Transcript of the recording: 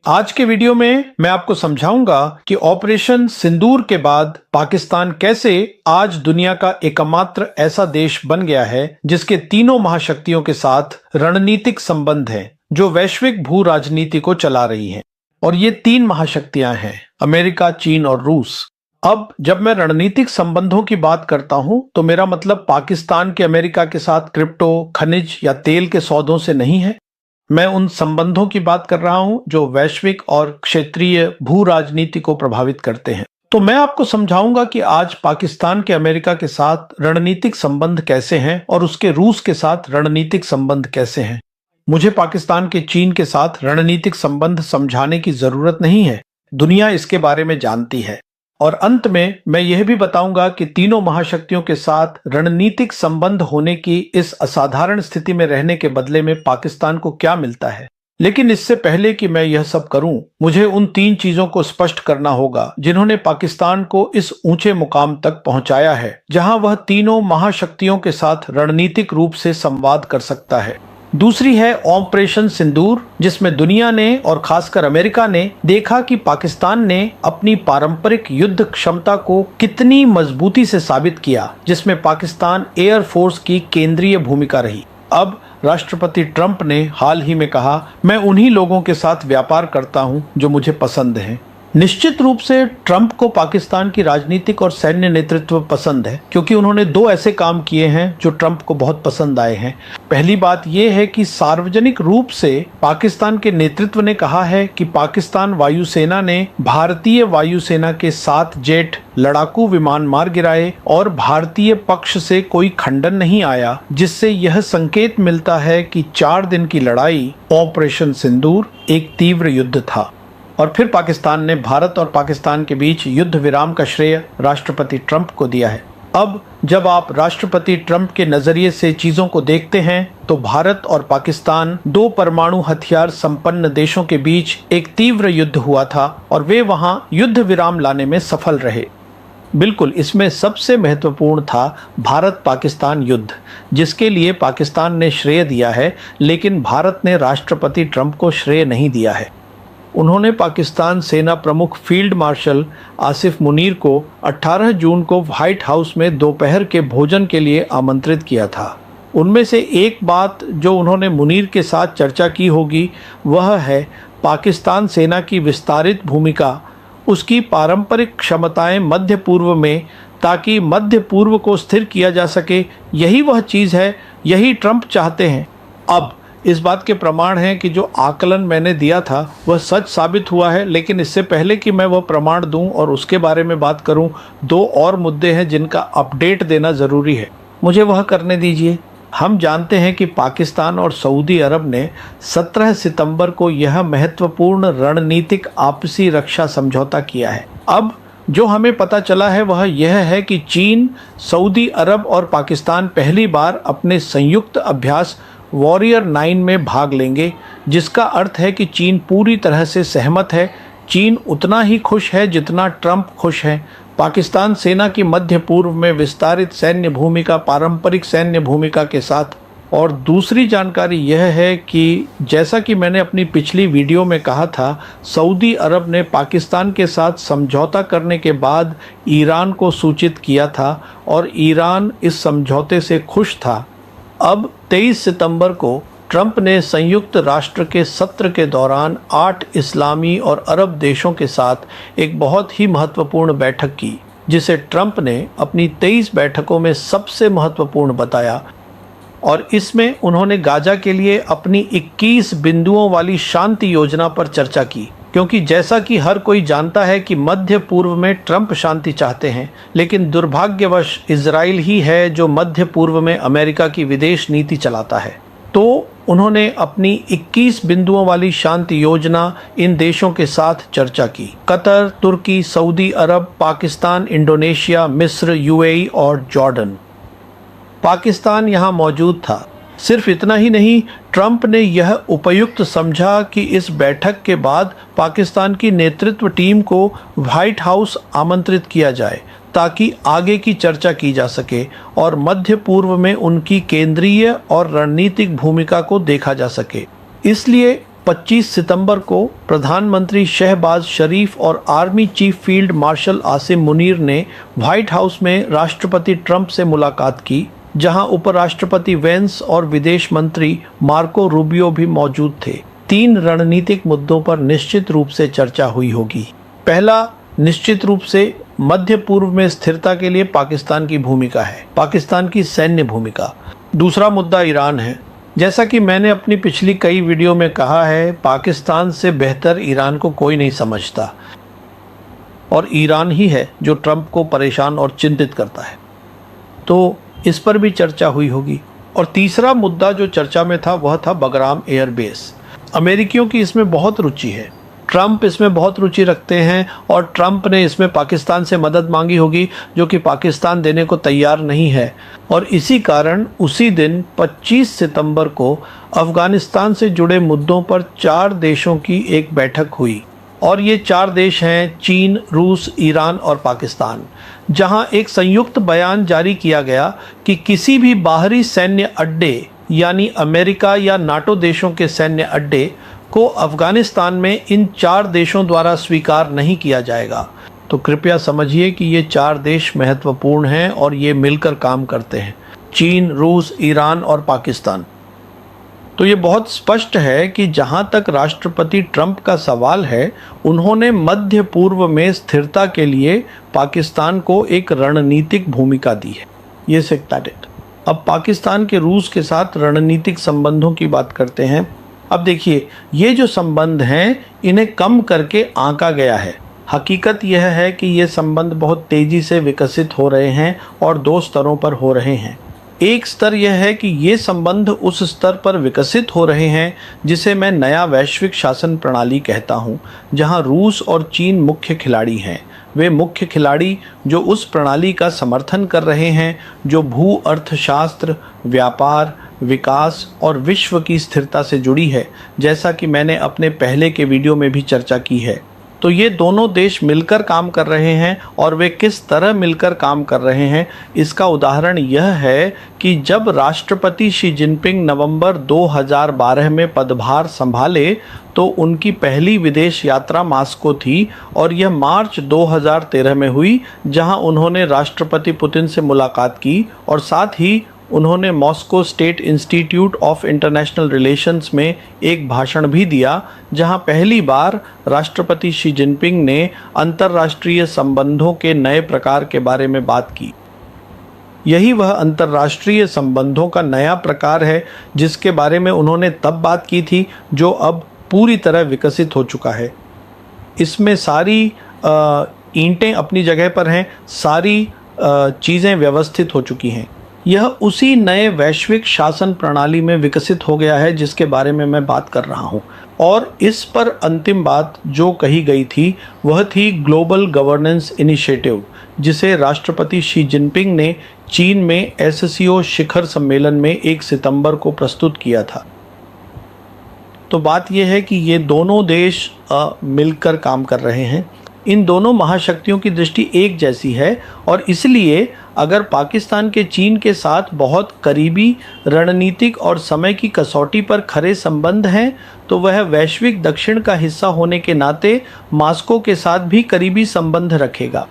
आज के वीडियो में मैं आपको समझाऊंगा कि ऑपरेशन सिंदूर के बाद पाकिस्तान कैसे आज दुनिया का एकमात्र ऐसा देश बन गया है जिसके तीनों महाशक्तियों के साथ रणनीतिक संबंध हैं, जो वैश्विक भू राजनीति को चला रही हैं। और ये तीन महाशक्तियां हैं अमेरिका, चीन और रूस। अब जब मैं रणनीतिक संबंधों की बात करता हूं तो मेरा मतलब पाकिस्तान के अमेरिका के साथ क्रिप्टो, खनिज या तेल के सौदों से नहीं है। मैं उन संबंधों की बात कर रहा हूं जो वैश्विक और क्षेत्रीय भू राजनीति को प्रभावित करते हैं। तो मैं आपको समझाऊंगा कि आज पाकिस्तान के अमेरिका के साथ रणनीतिक संबंध कैसे हैं और उसके रूस के साथ रणनीतिक संबंध कैसे हैं। मुझे पाकिस्तान के चीन के साथ रणनीतिक संबंध समझाने की जरूरत नहीं है, दुनिया इसके बारे में जानती है। और अंत में मैं यह भी बताऊंगा कि तीनों महाशक्तियों के साथ रणनीतिक संबंध होने की इस असाधारण स्थिति में रहने के बदले में पाकिस्तान को क्या मिलता है। लेकिन इससे पहले कि मैं यह सब करूं, मुझे उन तीन चीजों को स्पष्ट करना होगा जिन्होंने पाकिस्तान को इस ऊंचे मुकाम तक पहुंचाया है जहां वह तीनों महाशक्तियों के साथ रणनीतिक रूप से संवाद कर सकता है। दूसरी है ऑपरेशन सिंदूर, जिसमें दुनिया ने और खासकर अमेरिका ने देखा कि पाकिस्तान ने अपनी पारंपरिक युद्ध क्षमता को कितनी मजबूती से साबित किया, जिसमें पाकिस्तान एयर फोर्स की केंद्रीय भूमिका रही। अब राष्ट्रपति ट्रंप ने हाल ही में कहा, मैं उन्हीं लोगों के साथ व्यापार करता हूं जो मुझे पसंद हैं। निश्चित रूप से ट्रंप को पाकिस्तान की राजनीतिक और सैन्य नेतृत्व पसंद है, क्योंकि उन्होंने दो ऐसे काम किए हैं जो ट्रंप को बहुत पसंद आए हैं। पहली बात यह है कि सार्वजनिक रूप से पाकिस्तान के नेतृत्व ने कहा है कि पाकिस्तान वायुसेना ने भारतीय वायुसेना के 7 जेट लड़ाकू विमान मार गिराए और भारतीय पक्ष से कोई खंडन नहीं आया, जिससे यह संकेत मिलता है कि 4 दिन की लड़ाई ऑपरेशन सिंदूर एक तीव्र युद्ध था। और फिर पाकिस्तान ने भारत और पाकिस्तान के बीच युद्ध विराम का श्रेय राष्ट्रपति ट्रंप को दिया है। अब जब आप राष्ट्रपति ट्रंप के नजरिए से चीजों को देखते हैं तो भारत और पाकिस्तान 2 परमाणु हथियार संपन्न देशों के बीच एक तीव्र युद्ध हुआ था और वे वहां युद्ध विराम लाने में सफल रहे। बिल्कुल, इसमें सबसे महत्वपूर्ण था भारत पाकिस्तान युद्ध, जिसके लिए पाकिस्तान ने श्रेय दिया है, लेकिन भारत ने राष्ट्रपति ट्रंप को श्रेय नहीं दिया है। उन्होंने पाकिस्तान सेना प्रमुख फील्ड मार्शल आसिफ मुनीर को 18 जून को व्हाइट हाउस में दोपहर के भोजन के लिए आमंत्रित किया था। उनमें से एक बात जो उन्होंने मुनीर के साथ चर्चा की होगी वह है पाकिस्तान सेना की विस्तारित भूमिका, उसकी पारंपरिक क्षमताएं मध्य पूर्व में, ताकि मध्य पूर्व को स्थिर किया जा सके। यही वह चीज़ है, यही ट्रंप चाहते हैं। अब इस बात के प्रमाण हैं कि जो आकलन मैंने दिया था वह सच साबित हुआ है। लेकिन इससे पहले कि मैं वह प्रमाण दूं और उसके बारे में बात करूं, 2 और मुद्दे हैं जिनका अपडेट देना ज़रूरी है। मुझे वह करने दीजिए। हम जानते हैं कि पाकिस्तान और सऊदी अरब ने 17 सितंबर को यह महत्वपूर्ण रणनीतिक आपसी रक्षा समझौता किया है। अब जो हमें पता चला है वह यह है कि चीन, सऊदी अरब और पाकिस्तान पहली बार अपने संयुक्त अभ्यास वॉरियर 9 में भाग लेंगे, जिसका अर्थ है कि चीन पूरी तरह से सहमत है। चीन उतना ही खुश है जितना ट्रंप खुश है। पाकिस्तान सेना की मध्य पूर्व में विस्तारित सैन्य भूमिका पारंपरिक सैन्य भूमिका के साथ। और दूसरी जानकारी यह है कि जैसा कि मैंने अपनी पिछली वीडियो में कहा था, सऊदी अरब ने पाकिस्तान के साथ समझौता करने के बाद ईरान को सूचित किया था और ईरान इस समझौते से खुश था। अब 23 सितंबर को ट्रंप ने संयुक्त राष्ट्र के सत्र के दौरान 8 इस्लामी और अरब देशों के साथ एक बहुत ही महत्वपूर्ण बैठक की, जिसे ट्रंप ने अपनी 23 बैठकों में सबसे महत्वपूर्ण बताया। और इसमें उन्होंने गाजा के लिए अपनी 21 बिंदुओं वाली शांति योजना पर चर्चा की, क्योंकि जैसा कि हर कोई जानता है कि मध्य पूर्व में ट्रंप शांति चाहते हैं, लेकिन दुर्भाग्यवश इजराइल ही है जो मध्य पूर्व में अमेरिका की विदेश नीति चलाता है। तो उन्होंने अपनी 21 बिंदुओं वाली शांति योजना इन देशों के साथ चर्चा की: कतर, तुर्की, सऊदी अरब, पाकिस्तान, इंडोनेशिया, मिस्र, यूएई और जॉर्डन। पाकिस्तान यहाँ मौजूद था। सिर्फ इतना ही नहीं, ट्रंप ने यह उपयुक्त समझा कि इस बैठक के बाद पाकिस्तान की नेतृत्व टीम को व्हाइट हाउस आमंत्रित किया जाए, ताकि आगे की चर्चा की जा सके और मध्य पूर्व में उनकी केंद्रीय और रणनीतिक भूमिका को देखा जा सके। इसलिए 25 सितंबर को प्रधानमंत्री शहबाज शरीफ और army chief field marshal Asim Munir ने व्हाइट हाउस में राष्ट्रपति ट्रंप से मुलाकात की, जहां उपराष्ट्रपति वेंस और विदेश मंत्री मार्को रूबियो भी मौजूद थे। 3 रणनीतिक मुद्दों पर निश्चित रूप से चर्चा हुई होगी। पहला, निश्चित रूप से मध्य पूर्व में स्थिरता के लिए पाकिस्तान की भूमिका है, पाकिस्तान की सैन्य भूमिका। दूसरा मुद्दा ईरान है। जैसा कि मैंने अपनी पिछली कई वीडियो में कहा है, पाकिस्तान से बेहतर ईरान को कोई नहीं समझता और ईरान ही है जो ट्रंप को परेशान और चिंतित करता है, तो इस पर भी चर्चा हुई होगी। और तीसरा मुद्दा जो चर्चा में था वह था बगराम एयरबेस। अमेरिकियों की इसमें बहुत रुचि है, ट्रंप इसमें बहुत रुचि रखते हैं और ट्रंप ने इसमें पाकिस्तान से मदद मांगी होगी, जो कि पाकिस्तान देने को तैयार नहीं है। और इसी कारण उसी दिन 25 सितंबर को अफगानिस्तान से जुड़े मुद्दों पर 4 देशों की एक बैठक हुई और ये 4 देश हैं चीन, रूस, ईरान और पाकिस्तान, जहां एक संयुक्त बयान जारी किया गया कि किसी भी बाहरी सैन्य अड्डे यानी अमेरिका या नाटो देशों के सैन्य अड्डे को अफगानिस्तान में इन 4 देशों द्वारा स्वीकार नहीं किया जाएगा। तो कृपया समझिए कि ये 4 देश महत्वपूर्ण हैं और ये मिलकर काम करते हैं, चीन, रूस, ईरान और पाकिस्तान। तो ये बहुत स्पष्ट है कि जहाँ तक राष्ट्रपति ट्रंप का सवाल है, उन्होंने मध्य पूर्व में स्थिरता के लिए पाकिस्तान को एक रणनीतिक भूमिका दी है। ये सेक्टेड। अब पाकिस्तान के रूस के साथ रणनीतिक संबंधों की बात करते हैं। अब देखिए, ये जो संबंध हैं इन्हें कम करके आंका गया है। हकीकत यह है कि ये संबंध बहुत तेज़ी से विकसित हो रहे हैं और 2 स्तरों पर हो रहे हैं। एक स्तर यह है कि ये संबंध उस स्तर पर विकसित हो रहे हैं जिसे मैं नया वैश्विक शासन प्रणाली कहता हूँ, जहाँ रूस और चीन मुख्य खिलाड़ी हैं। वे मुख्य खिलाड़ी जो उस प्रणाली का समर्थन कर रहे हैं जो भू अर्थशास्त्र, व्यापार, विकास और विश्व की स्थिरता से जुड़ी है, जैसा कि मैंने अपने पहले के वीडियो में भी चर्चा की है। तो ये दोनों देश मिलकर काम कर रहे हैं और वे किस तरह मिलकर काम कर रहे हैं, इसका उदाहरण यह है कि जब राष्ट्रपति शी जिनपिंग नवंबर 2012 में पदभार संभाले तो उनकी पहली विदेश यात्रा मॉस्को थी और यह मार्च 2013 में हुई, जहां उन्होंने राष्ट्रपति पुतिन से मुलाकात की और साथ ही उन्होंने Moscow state institute of international relations में एक भाषण भी दिया, जहां पहली बार राष्ट्रपति शी जिनपिंग ने अंतर्राष्ट्रीय संबंधों के नए प्रकार के बारे में बात की। यही वह अंतर्राष्ट्रीय संबंधों का नया प्रकार है जिसके बारे में उन्होंने तब बात की थी, जो अब पूरी तरह विकसित हो चुका है। इसमें सारी ईंटें अपनी जगह पर हैं, सारी चीज़ें व्यवस्थित हो चुकी हैं। यह उसी नए वैश्विक शासन प्रणाली में विकसित हो गया है जिसके बारे में मैं बात कर रहा हूँ। और इस पर अंतिम बात जो कही गई थी वह थी ग्लोबल गवर्नेंस इनिशिएटिव, जिसे राष्ट्रपति शी जिनपिंग ने चीन में SCO शिखर सम्मेलन में 1 सितंबर को प्रस्तुत किया था। तो बात यह है कि ये दोनों देश मिलकर काम कर रहे हैं। इन दोनों महाशक्तियों की दृष्टि एक जैसी है और इसलिए अगर पाकिस्तान के चीन के साथ बहुत करीबी रणनीतिक और समय की कसौटी पर खरे संबंध हैं, तो वह वैश्विक दक्षिण का हिस्सा होने के नाते मॉस्को के साथ भी करीबी संबंध रखेगा।